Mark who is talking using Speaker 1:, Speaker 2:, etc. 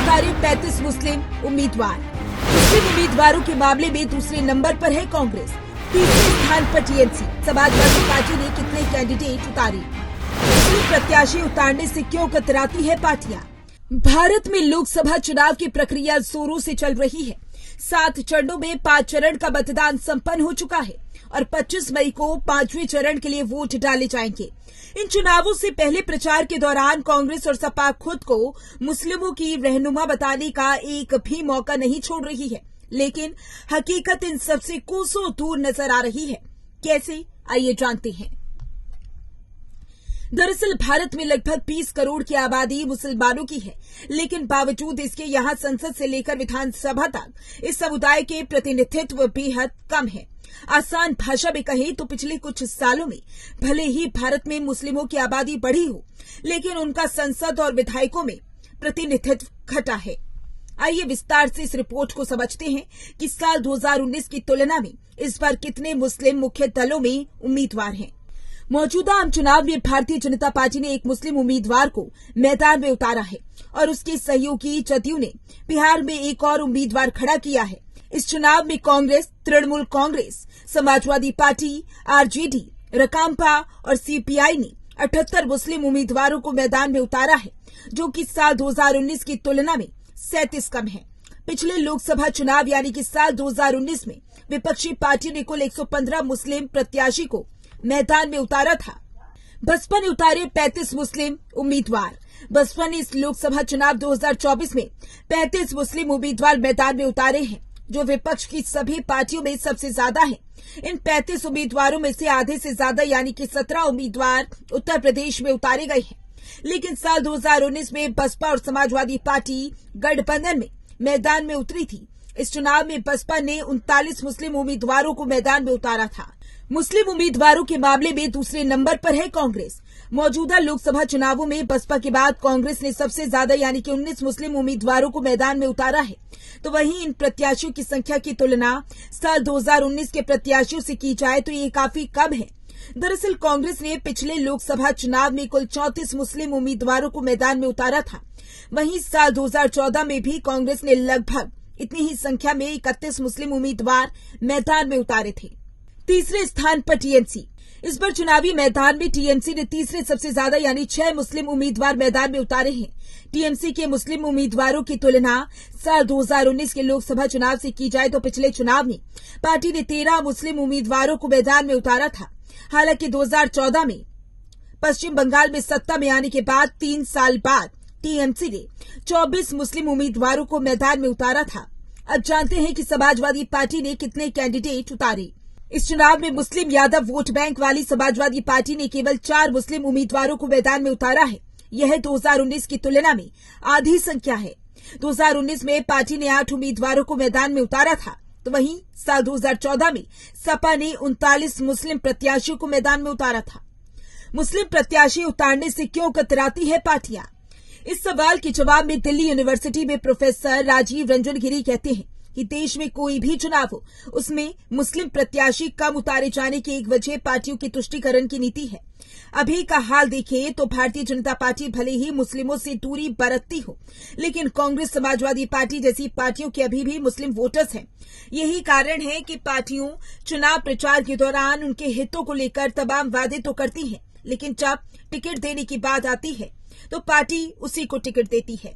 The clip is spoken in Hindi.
Speaker 1: उतारे 35 मुस्लिम उम्मीदवार। मुस्लिम उम्मीदवारों के मामले में दूसरे नंबर पर है कांग्रेस, तीसरे स्थान पर टीएमसी। समाजवादी पार्टी ने कितने कैंडिडेट उतारे? मुस्लिम प्रत्याशी उतारने से क्यों कतराती है पार्टियां? भारत में लोकसभा चुनाव की प्रक्रिया जोरों से चल रही है। 7 चरणों में 5 चरण का मतदान संपन्न हो चुका है और 25 मई को 5वें चरण के लिए वोट डाले जाएंगे। इन चुनावों से पहले प्रचार के दौरान कांग्रेस और सपा खुद को मुस्लिमों की रहनुमा बताने का एक भी मौका नहीं छोड़ रही है, लेकिन हकीकत इन सबसे कोसों दूर नजर आ रही है। कैसे, आइए जानते हैं। दरअसल भारत में लगभग 20 करोड़ की आबादी मुसलमानों की है, लेकिन बावजूद इसके यहाँ संसद से लेकर विधानसभा तक इस समुदाय के प्रतिनिधित्व बेहद कम है। आसान भाषा में कहें तो पिछले कुछ सालों में भले ही भारत में मुस्लिमों की आबादी बढ़ी हो, लेकिन उनका संसद और विधायकों में प्रतिनिधित्व घटा है। आइए विस्तार से इस रिपोर्ट को समझते हैं कि साल 2019 की तुलना में इस बार कितने मुस्लिम मुख्य दलों में उम्मीदवार हैं। मौजूदा आम चुनाव में भारतीय जनता पार्टी ने एक मुस्लिम उम्मीदवार को मैदान में उतारा है और उसके सहयोगी जदयू ने बिहार में एक और उम्मीदवार खड़ा किया है। इस चुनाव में कांग्रेस, तृणमूल कांग्रेस, समाजवादी पार्टी, आरजेडी, राकांपा और सीपीआई ने 78 मुस्लिम उम्मीदवारों को मैदान में उतारा है, जो कि साल 2019 की तुलना में 37 कम है। पिछले लोकसभा चुनाव यानी कि साल 2019 में विपक्षी पार्टी ने कुल 115 मुस्लिम प्रत्याशी को मैदान में उतारा था। बसपा ने उतारे 35 मुस्लिम उम्मीदवार। बसपा ने इस लोकसभा चुनाव 2024 में 35 मुस्लिम उम्मीदवार मैदान में उतारे हैं, जो विपक्ष की सभी पार्टियों में सबसे ज्यादा है। इन 35 उम्मीदवारों में से आधे से ज्यादा यानी कि 17 उम्मीदवार उत्तर प्रदेश में उतारे गए हैं, लेकिन साल 2019 में बसपा और समाजवादी पार्टी गठबंधन में मैदान में उतरी थी। इस चुनाव में बसपा ने 39 मुस्लिम उम्मीदवारों को मैदान में उतारा था। मुस्लिम उम्मीदवारों के मामले में दूसरे नंबर पर है कांग्रेस। मौजूदा लोकसभा चुनावों में बसपा के बाद कांग्रेस ने सबसे ज्यादा यानी कि 19 मुस्लिम उम्मीदवारों को मैदान में उतारा है। तो वहीं इन प्रत्याशियों की संख्या की तुलना साल 2019 के प्रत्याशियों से की जाए तो ये काफी कम है। दरअसल कांग्रेस ने पिछले लोकसभा चुनाव में कुल 34 मुस्लिम उम्मीदवारों को मैदान में उतारा था। वहीं साल 2014 में भी कांग्रेस ने लगभग इतनी ही संख्या में 31 मुस्लिम उम्मीदवार मैदान में उतारे थे। तीसरे स्थान पर टीएमसी। इस बार चुनावी मैदान में टीएमसी ने तीसरे सबसे ज्यादा यानी 6 मुस्लिम उम्मीदवार मैदान में उतारे हैं। टीएमसी के मुस्लिम उम्मीदवारों की तुलना साल 2019 के लोकसभा चुनाव से की जाए तो पिछले चुनाव में पार्टी ने 13 मुस्लिम उम्मीदवारों को मैदान में उतारा था। हालांकि 2014 में पश्चिम बंगाल में सत्ता में आने के बाद 3 साल बाद टीएमसी ने 24 मुस्लिम उम्मीदवारों को मैदान में उतारा था। अब जानते हैं कि समाजवादी पार्टी ने कितने कैंडिडेट उतारे। इस चुनाव में मुस्लिम यादव वोट बैंक वाली समाजवादी पार्टी ने केवल 4 मुस्लिम उम्मीदवारों को मैदान में उतारा है। यह 2019 की तुलना में आधी संख्या है। 2019 में पार्टी ने 8 उम्मीदवारों को मैदान में उतारा था, तो वहीं साल 2014 में सपा ने 39 मुस्लिम प्रत्याशियों को मैदान में उतारा था। मुस्लिम प्रत्याशी उतारने से क्यों कतराती है पार्टियां? इस सवाल के जवाब में दिल्ली यूनिवर्सिटी में प्रोफेसर राजीव रंजन गिरी कहते हैं कि देश में कोई भी चुनाव हो, उसमें मुस्लिम प्रत्याशी कम उतारे जाने की एक वजह पार्टियों की तुष्टीकरण की नीति है। अभी का हाल देखें तो भारतीय जनता पार्टी भले ही मुस्लिमों से दूरी बरतती हो, लेकिन कांग्रेस, समाजवादी पार्टी जैसी पार्टियों के अभी भी मुस्लिम वोटर्स हैं। यही कारण है कि पार्टियों चुनाव प्रचार के दौरान उनके हितों को लेकर तमाम वादे तो करती हैं, लेकिन जब टिकट देने की बात आती है तो पार्टी उसी को टिकट देती है।